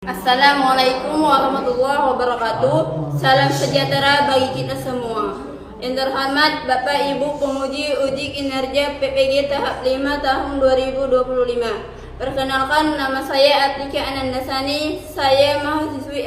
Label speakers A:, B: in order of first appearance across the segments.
A: Assalamualaikum warahmatullahi wabarakatuh. Salam sejahtera bagi kita semua. Yang terhormat Bapak Ibu Penguji Uji Kinerja PPG Tahap 5 tahun 2025. Perkenalkan, nama saya Atika Anandasani. Saya mahasiswi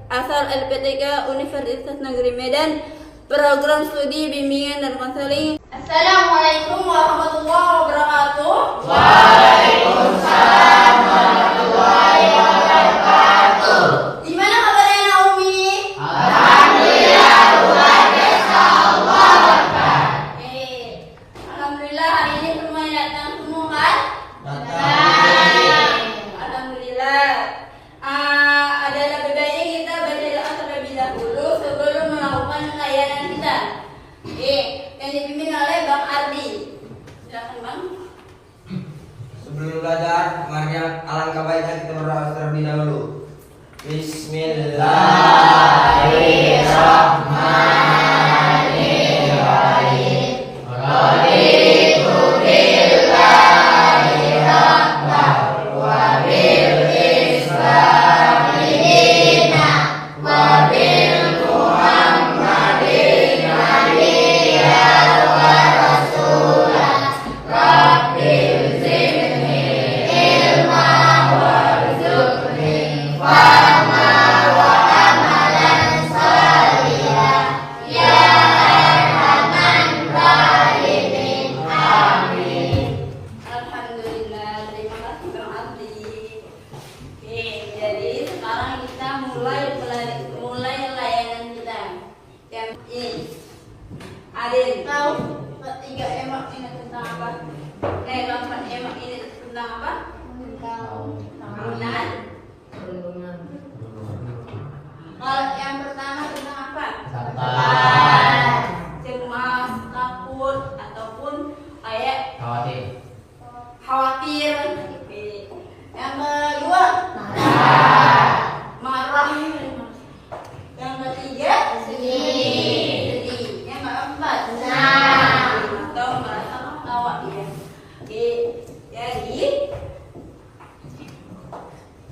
A: asal LPTK Universitas Negeri Medan, Program Studi Bimbingan dan Konseling. Assalamualaikum warahmatullahi wabarakatuh.
B: Waalaikumsalam warahmatullahi wabarakatuh.
A: Gimana kabarnya Naomi?
B: Alhamdulillah, luar biasa, Allahu Akbar.
A: Alhamdulillah, hari ini semuanya datang semua kan? Alhamdulillah. Ada lebih baiknya kita baca doa terlebih dahulu sebelum melakukan layanan kita. Yang dipimpin oleh Bang Ardi. Silakan Bang.
C: Sebelum belajar, mari alangkah baiknya kita berdoa terlebih dahulu. Bismillahirrahmanirrahim. Raditu billahi rabban wa bil islami dinan wa bil muhammadin nabiyyan wa rasulan. Rabbil zidni ilman warzuqni fahma wa amalan salihan ya arhaman rahimin. Amin.
A: Alhamdulillah, terima kasih Bang Ardi. Jadi sekarang kita mulai layanan kita. Yang ini. Adin tahu ketiga emak ini tentang apa? Keempat emak ini tentang apa? Penggunaan. Kalau yang pertama tentang apa? Cemas, takut, ataupun kayak khawatir. Yang kedua marah. Yang ketiga sedih. Yang keempat atau merasa ketawa ya. Jadi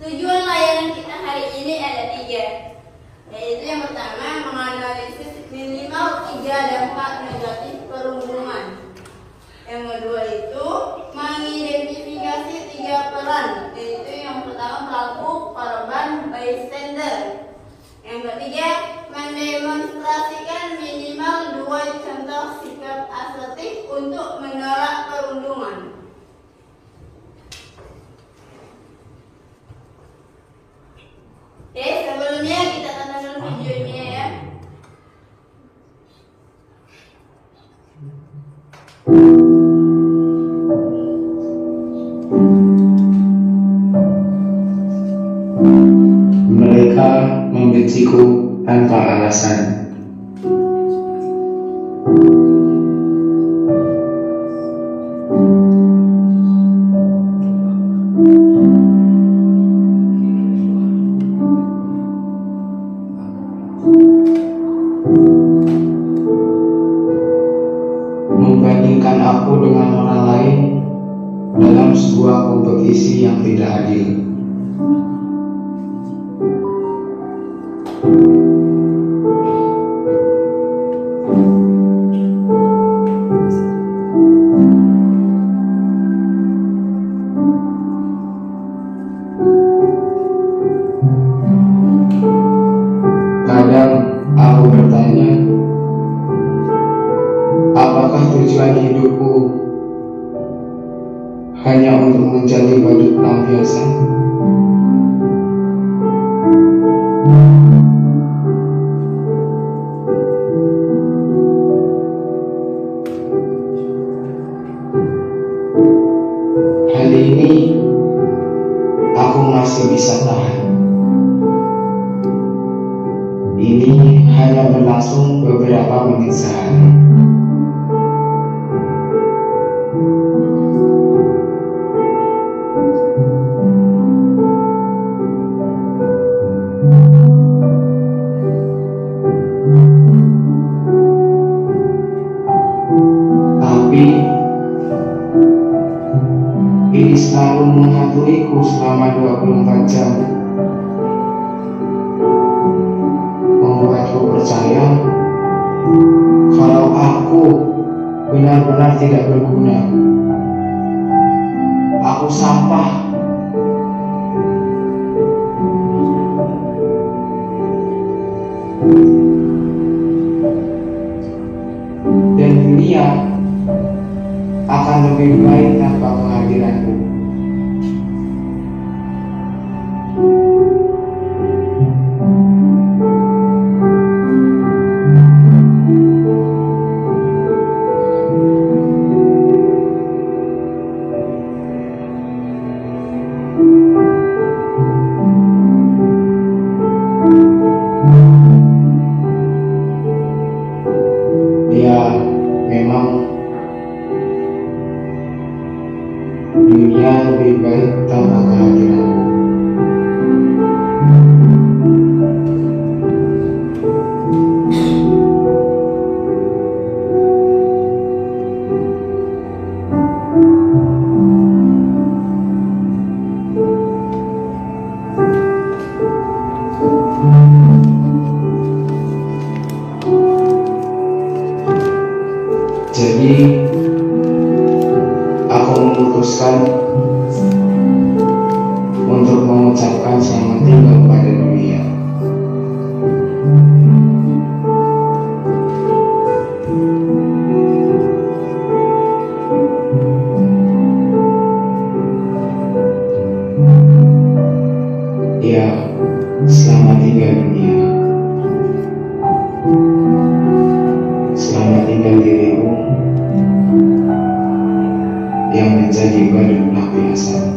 A: tujuan layanan kita hari ini ada 3, yaitu yang pertama menganalisis minimal 3 dampak negatif perundungan. Yang kedua itu mengidentifikasi 3 peran, yaitu yang pertama pelaku, korban, bystander. Yang ketiga mendemonstrasikan minimal 2 contoh sikap asertif untuk menolak perundungan. Sebelumnya kita tonton videonya ya.
D: Mereka membenciku tanpa alasan. Membandingkan aku dengan orang lain dalam sebuah kompetisi yang tidak adil. Kadang aku bertanya, apakah tujuan hidupku hanya untuk menjadi badut pelampiasan? Hari ini aku masih bisa tahan. Ini hanya berlangsung beberapa menit sehari. Tapi ini selalu menghantui selama 24 jam. benar-benar tidak berguna. Aku sampah. Dan dunia akan lebih baik tanpa kehadiranku. Ya, memang dunia lebih baik tanpa kehadiranku. Jadi, aku memutuskan untuk mengucapkan selamat tinggal pada dunia. Ya, selamat tinggal dunia. Selamat tinggal dirimu yang menjadi badan pelampiasan.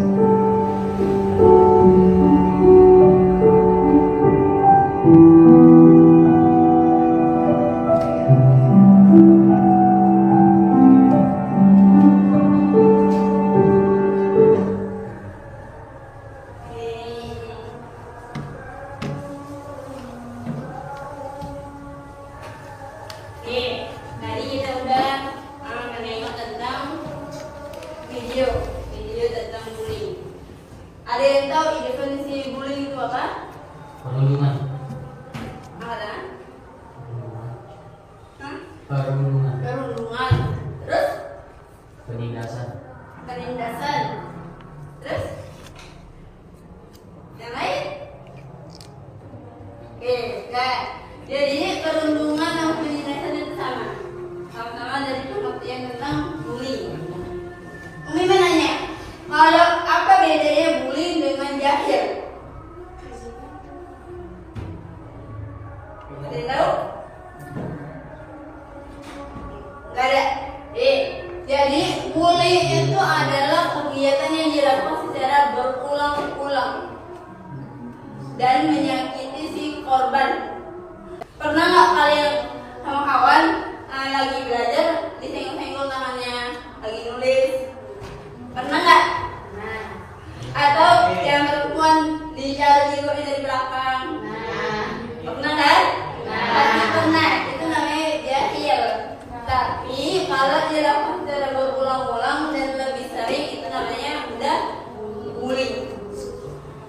A: Oke, tadi kita udah menengok tentang video tentang bullying. Ada yang tahu definisi bullying itu apa?
B: Perundungan.
A: Ada? Hah?
B: Perundungan.
A: Perundungan. Terus?
B: Penindasan.
A: Penindasan. Terus? Yang lain? Oke, nah, jadi perundungan dan penindasan itu sama-sama dari pengertian tentang bullying. Umi menanya, kalau apa bedanya bullying dengan jahil? Ada yang tahu? Gak ada. Jadi bullying itu adalah kegiatan yang dilakukan secara berulang-ulang dan menyakiti si korban. Pernah nggak kalian sama kawan lagi belajar disenggol-senggol tangannya, lagi nulis? Pernah nggak? Nah. Atau yang perempuan dicari dari belakang? Nah. Pernah kan? Nah. Pasti pernah. Itu namanya jahil. Tapi kalau dilakukan secara berulang-ulang dan lebih sering, itu namanya udah bullying.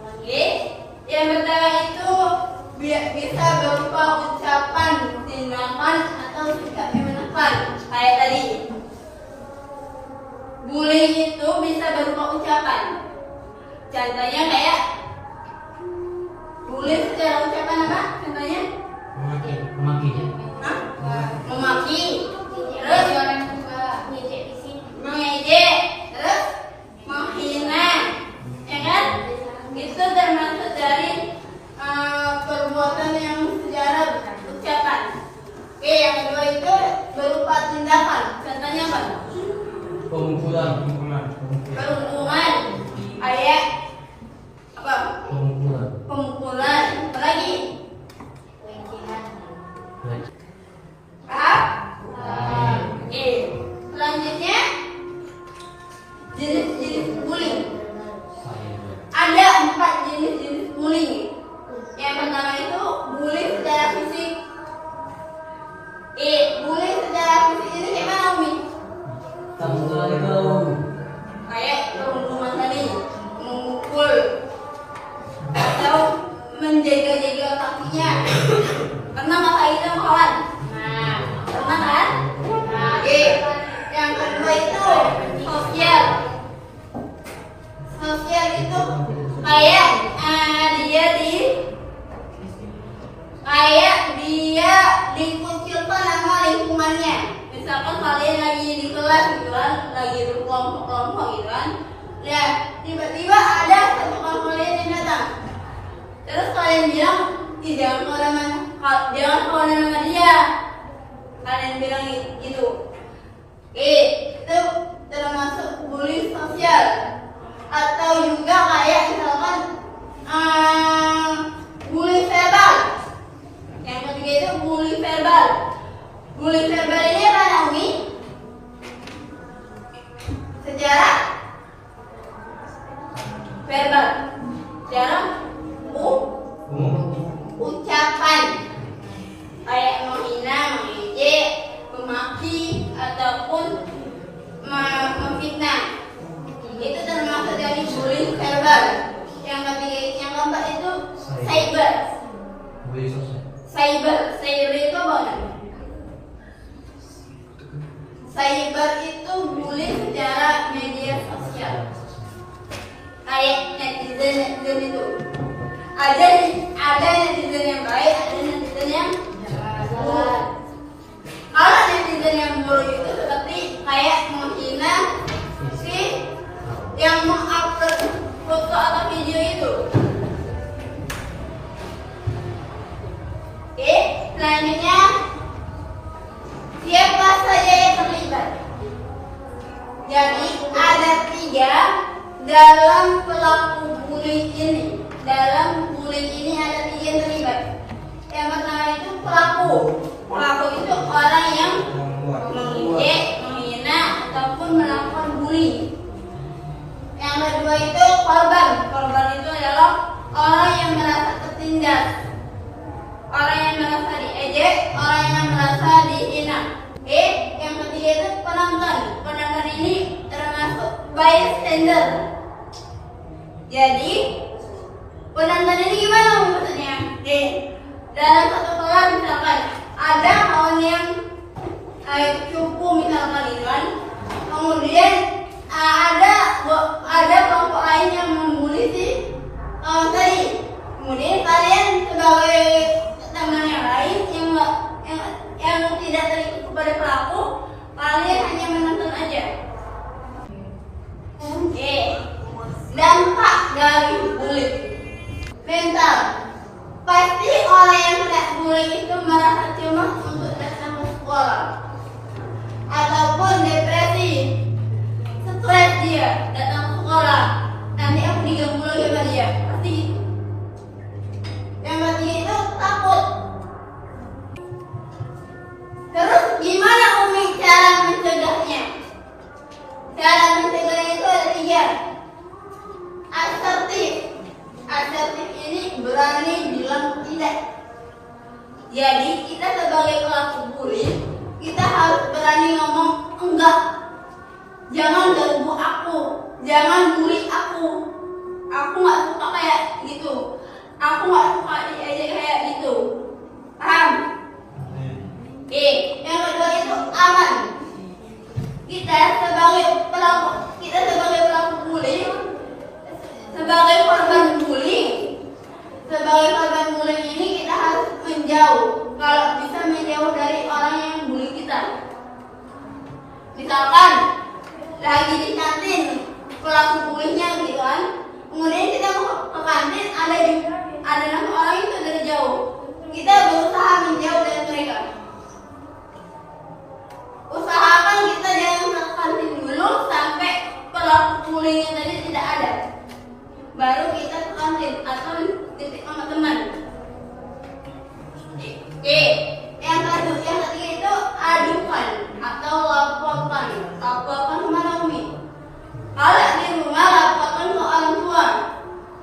A: Oke? Yang pertama itu bisa berupa ucapan, tindakan, atau sikap yang menekan. Kayak tadi, bullying itu bisa berupa ucapan. Contohnya kayak bullying secara ucapan apa? Contohnya?
B: Memaki ya.
A: Hah? Memaki. Terus mengejek. Terus menghina. Ya kan? Itu termasuk dari perbuatan yang secara ucapan. Oke, yang kedua itu berupa tindakan. Contohnya apa?
B: Pemukulan.
A: Perundungan. Kayak apa?
B: Pemukulan.
A: Pemukulan. Apa lagi? Paham? Oke. Selanjutnya jenis-jenis bullying. Ada 4 jenis-jenis bullying. Yang pertama itu bullying secara fisik. Bullying secara fisik ini gimana, Umi? Kayak perundungan tadi, memukul atau menjaga-jaga kakinya. Pernah nggak kayak gitu, kawan? Nah, pernah kan? Nah, yang kedua kayak dia dikucilkan sama lingkungannya. Misalkan kalian lagi di kelas gitu kan, lagi berkelompok-kelompok gitu kan, ya tiba-tiba ada satu kawan kalian yang datang, terus kalian bilang, ih jangan kawan sama dia, kalian bilang gitu. Itu termasuk bully sosial. Atau juga kayak misalkan bully verbal. Yang ketiga itu bully verbal. Bully verbal ini apa Naomi? Sejarah verbal, sejarah ucapan kayak menghina, mengejek, memaki ataupun memfitnah. Itu termasuk dari bullying verbal. Yang ketiga, yang keempat itu cyber. Cyber itu apa? Cyber itu bullying secara media sosial. Kayak netizen itu. Ada netizen yang baik, ada netizen yang buruk. Kalau netizen yang buruk itu seperti kayak menghina si yang mengupload foto atau video itu. Oke, selanjutnya siapa saja yang terlibat? Jadi ada 3 dalam pelaku bullying ini. Dalam bullying ini ada 3 yang terlibat. Yang pertama itu pelaku. Pelaku itu orang yang mengejek, menghina ataupun melakukan bullying. Yang kedua itu korban. Korban itu adalah orang yang merasa tertindas, orang yang merasa diejek, orang yang merasa dihina. Yang ketiga itu penonton. Penonton ini termasuk bystander. Jadi penonton ini gimana maksudnya? Dalam satu kelas misalkan ada kawan yang cupu misalkan gitu kan, kemudian ada kelompok lain yang membuli si kawan tadi. Kemudian kalian sebagai teman yang lain yang tidak terikut kepada pelaku, kalian hanya menonton aja. Dampak dari bullying mental. Pasti orang yang kena bullying itu merasa cemas untuk datang ke sekolah, ataupun depresi, stres dia datang ke sekolah. Nanti aku diganggu lagi sama dia, pasti gitu. Yang ketiga itu takut. Terus gimana Umi cara mencegahnya? Cara mencegahnya itu ada 3. Asertif. Asertif ini berani bilang tidak. Jadi kita sebagai pelaku bullying, kita harus berani ngomong enggak. Jangan ganggu aku, jangan bully aku. Aku nggak suka kayak gitu. Aku nggak suka diajak kayak gitu. Paham? Yang kedua itu aman. Kita sebagai pelaku bullying, sebagai korban bullying ini kita harus menjauh. Kalau bisa menjauh dari orang yang bully kita. Misalkan lagi di kantin pelaku bullyingnya gitu kan, kemudian kita mau ke kantin ada nama orang itu dari jauh, kita berusaha menjauh dari mereka. Usahakan kita jangan ke kantin dulu sampai pelaku bullyingnya tadi tidak ada, baru kita ke kantin atau titik sama teman. Yang ketiga itu adukan atau laporkan. Laporkan kemana Umi? Kalau di rumah laporkan ke orang tua,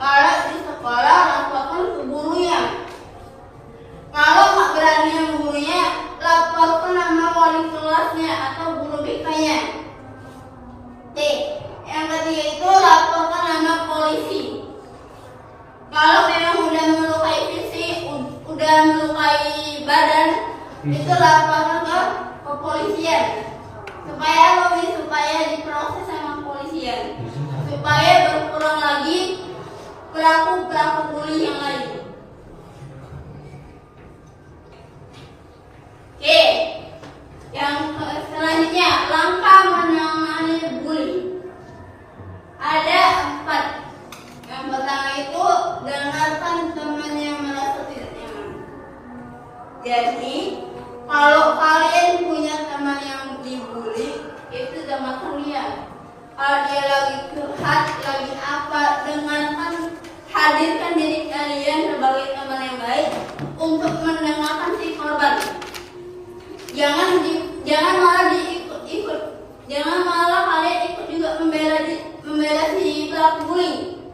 A: kalau di sekolah laporkan ke gurunya. Kalau nggak berani yang gurunya, laporkan nama wali kelasnya atau guru BK-nya. Yang ketiga itu laporkan nama polisi. Kalau memang udah melukai fisik, udah melukai badan, itu laporkan ke kepolisian. Supaya diproses sama kepolisian, supaya berkurang lagi pelaku-pelaku bully yang lain. Oke, yang selanjutnya langkah menangani bully. Ada 4. Yang pertama itu dengarkan teman yang merasa tidak nyaman. Jadi kalau kalian punya teman yang dibully, itu dengarkan dia. Kalau dia lagi curhat, lagi apa, dengarkan, hadirkan diri kalian sebagai teman yang baik untuk mendengarkan si korban. Jangan malah diikut-ikut. Jangan malah kalian ikut juga membela si pelaku bullying.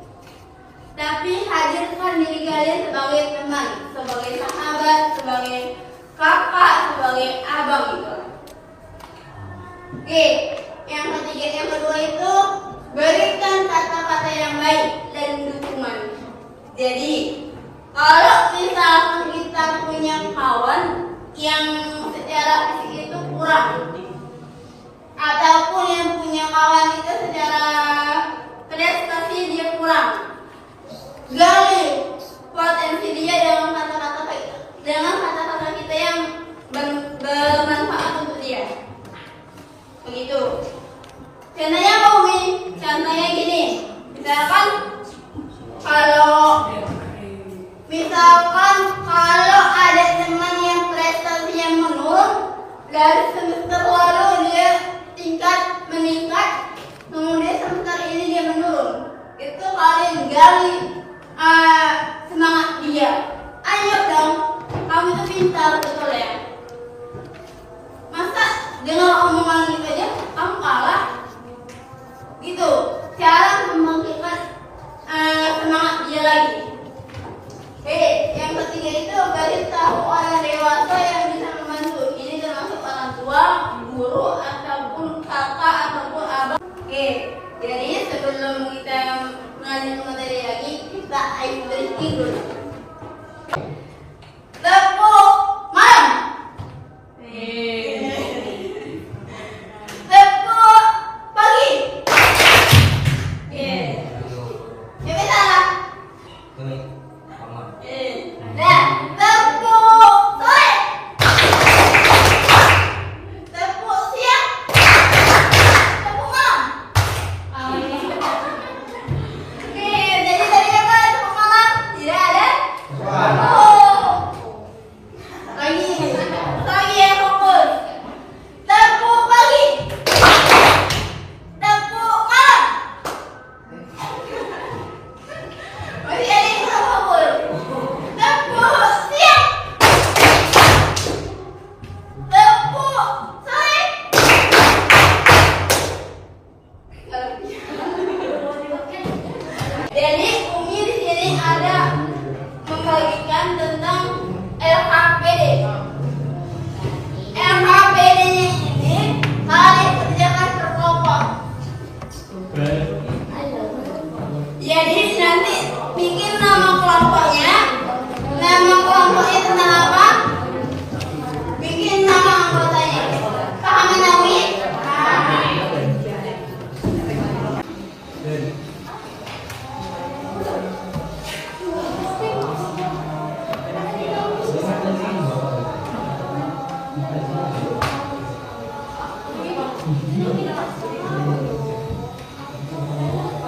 A: Tapi hadirkan diri kalian sebagai teman, sebagai sahabat, sebagai kakak, sebagai abang gitu. Oke, yang ketiga, yang kedua itu berikan kata-kata yang baik dan dukungan. Jadi kalau misalkan kita punya kawan yang secara fisik itu kurang, ataupun yang punya kawan itu secara prestasi dia kurang, gali potensi dia dengan kata-kata kita yang bermanfaat untuk dia. Begitu. Contohnya Umi, contohnya gini. Misalkan kalau ada teman yang prestasinya menurun, dari semester lalu dia tingkat meningkat, kemudian semester ini dia menurun. Itu kalian gali semangat dia. Ayo dong, kamu itu pintar, betul ya? Masa dengar omongan gitu aja kamu kalah? Gitu. Cara membangkitkan semangat dia lagi. Oke, yang ketiga itu beritahu orang dewasa yang bisa membantu. Ini termasuk orang tua, guru, ataupun kakak, ataupun abang. Oke, jadi sebelum kita mengajar materi lagi, kita ice breaking dulu. Tepuk malam. Tepuk pagi. Ya salah. Nah, tepuk sore. Tepuk siang. Tepuk malam. Oke, jadi tadi apa tepuk malam? Tidak ada? Lagi yang fokus. Tepuk pagi. Tepuk malam. Masih ada yang belum fokus. Tepuk siang. Tepuk sore. Jadi Umi di sini ada membagikan tentang LKPD. LKPD-nya ini kalian kerjakan berkelompok. Jadi nanti bikin nama kelompoknya. Nama kelompoknya tentang apa? Bikin nama anggotanya. Paham Nawi?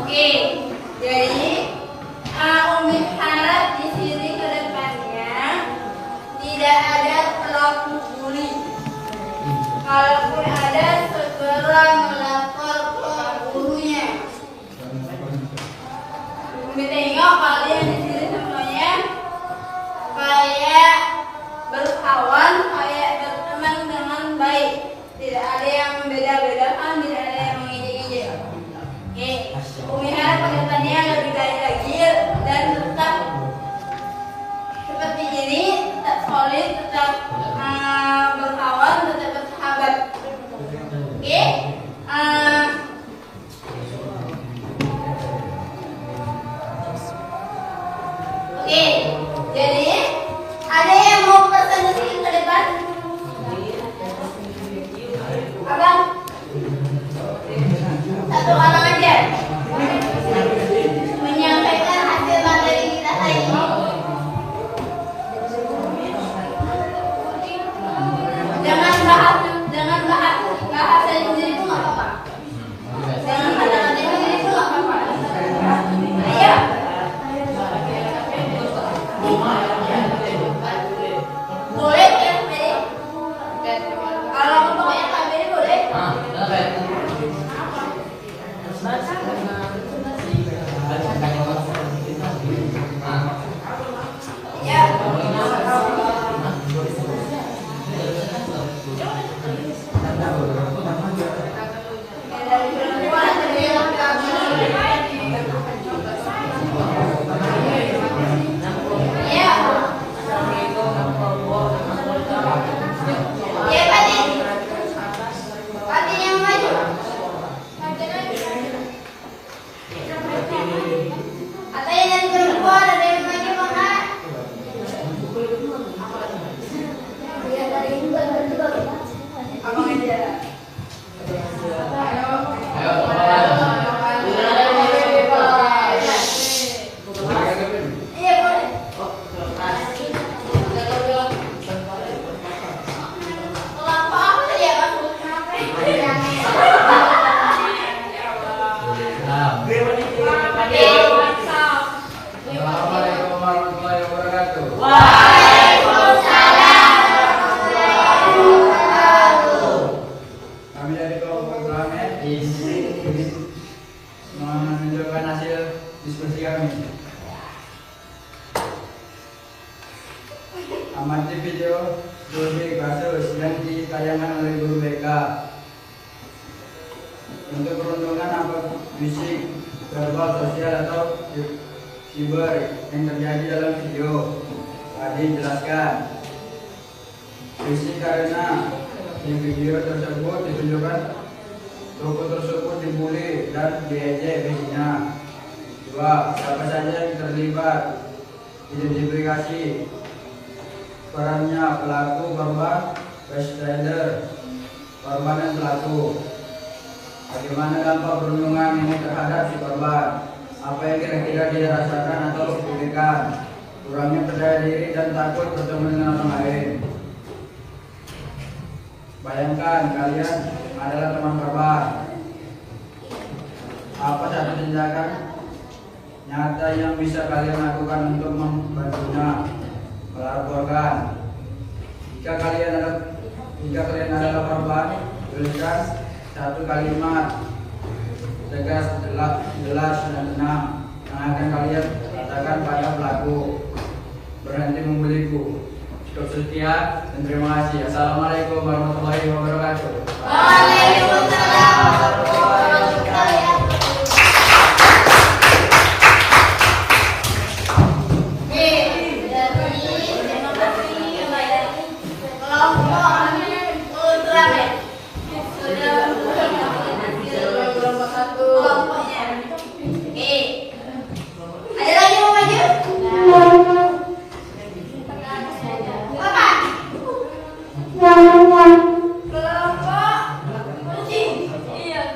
A: Oke, jadi Umi harap di sini ke depannya tidak ada pelaku bully. Kalaupun ada, segera melapor ke gurunya. Umi tengok kalian di sini semuanya kayak berkawan, kayak berteman dengan baik. Tidak ada yang membeda-bedakan, tidak ada yang mengejek-ejek. Oke, Umi harap kedepannya lebih baik lagi dan tetap seperti ini, tetap solid, tetap berkawan, tetap bersahabat. Oke, oke, jadi ada yang mau presentasi ke depan? Abang? Satu orang aja menyampaikan hasil Boleh ya, Mary? Kalau untuk yang KBD boleh?
B: Ah, dapat.
A: Ya.
B: Ayo, teman-teman.
C: Assalamualaikum warahmatullahi wabarakatuh. Kami dari kelompok Islamet menunjukkan hasil diskusi kami. Amati video studi kasus yang ditayangkan oleh guru BK. Untuk perundungan apa fisik, verbal, sosial atau siber yang terjadi dalam video tadi jelaskan. Fisik karena di video tersebut ditunjukkan tokoh tersebut dibully dan diejek fisiknya. 2. Siapa saja yang terlibat, identifikasi perannya pelaku, korban, bystander, korban dan pelaku. Bagaimana dampak perundungan ini terhadap si korban? Apa yang kira-kira dia rasakan atau pikirkan? Kurangnya percaya diri dan takut bertemu dengan orang lain. Bayangkan kalian adalah teman korban. Apa satu tindakan nyata yang bisa kalian lakukan untuk membantunya? Melaporkan. Jika kalian adalah korban, tuliskan satu kalimat tegas, jelas dan tenang yang akan kalian katakan pada pelaku. Berhenti membeliku. Cukup sekian dan terima kasih. Assalamualaikum warahmatullahi wabarakatuh.
A: Waalaikumsalam warahmatullahi wabarakatuh. Iya.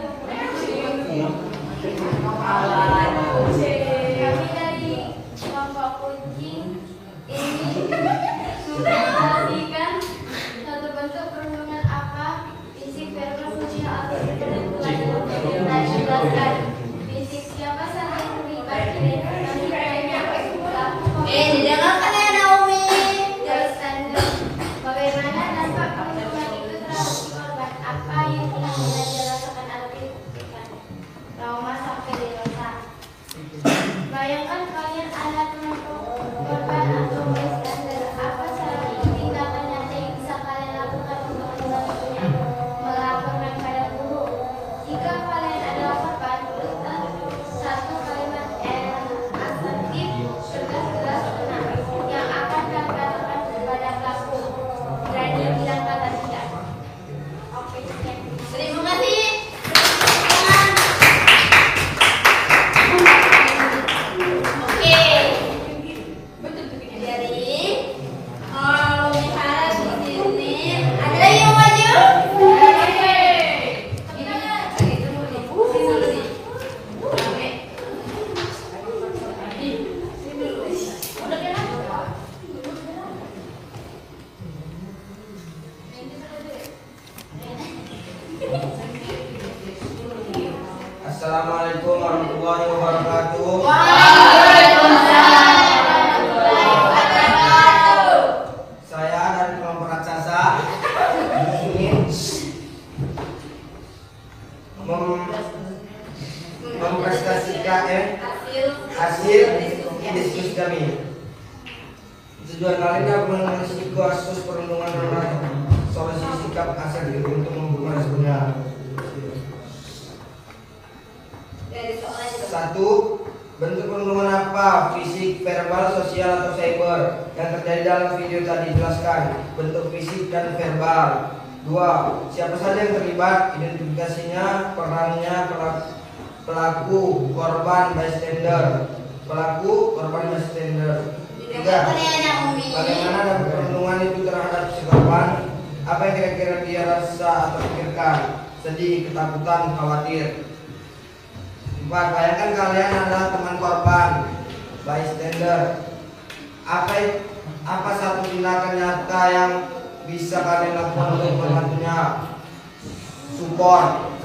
E: Tujuan kalian menganalisis kasus perundungan dan solusi sikap asal diri untuk membuka responnya. Satu, bentuk perundungan apa? Fisik, verbal, sosial, atau cyber? Yang terjadi dalam video tadi jelaskan. Bentuk fisik dan verbal. Dua, siapa saja yang terlibat? Identifikasinya, perannya, pelaku, korban, bystander. Pelaku, korban, bystander. Tiga, bagaimana dampak perundungan itu terhadap si korban? Apa yang kira-kira dia rasa atau pikirkan? Sedih, ketakutan, khawatir. Empat, bayangkan kalian adalah teman korban, bystander. Apa satu tindakan nyata yang bisa kalian lakukan untuk membantunya? Support.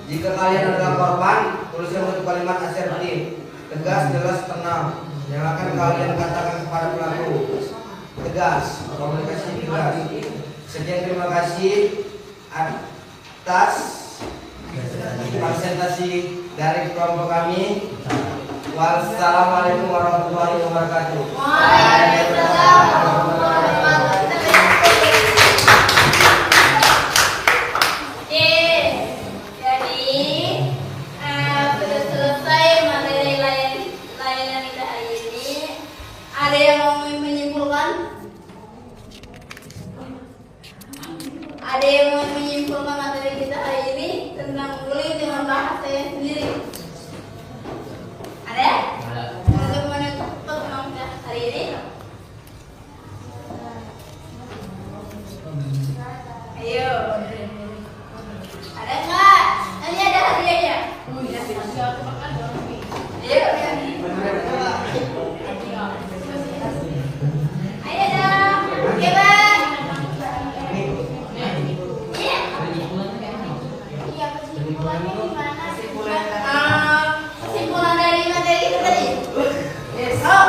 E: Jika kalian adalah korban, tuliskan satu kalimat asertif, tegas, jelas, tenang, yang akan kalian katakan kepada pelaku. Tegas, komunikasi tegas. Sekian, terima kasih atas presentasi dari kelompok kami. Wassalamualaikum warahmatullahi wabarakatuh.
A: Waalaikumsalam warahmatullahi wabarakatuh. Sudah selesai materi layanan kita hari ini. Ada yang mau menyimpulkan? Ada yang mau menyimpulkan materi kita hari ini tentang bullying dengan bahasanya sendiri? Ada? Untuk menutup pertemuan kita hari ini? Ayo. Ada nggak? Nanti ada hadiahnya. Ayo. Ayo dong. Oke bang. Iya. Iya, kesimpulannya gimana? Kesimpulan dari materi kita tadi. Besok.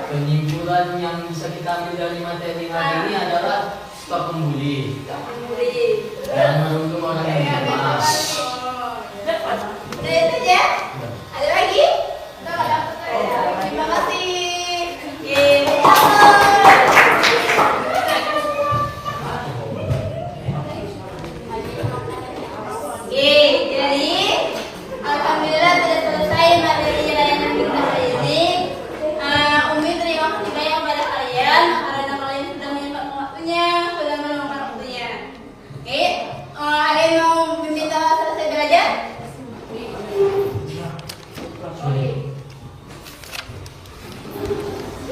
B: Penyimpulan yang bisa kita ambil dari materi hari ini adalah stop membuli dan menuntut orang yang bermaaf.
A: Udah itu aja? Ada lagi? Terima kasih. Jadi alhamdulillah sudah selesai materi layanan kita hari ini. Umi terima kasih banyak pada kalian karena kalian sudah menyempatkan waktunya, sudah meluangkan waktunya. Oke, ada yang mau meminta selesai belajar?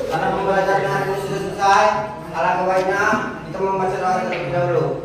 E: Karena pembelajaran hari ini sudah selesai, alangkah baiknya kita membaca doa terlebih dahulu.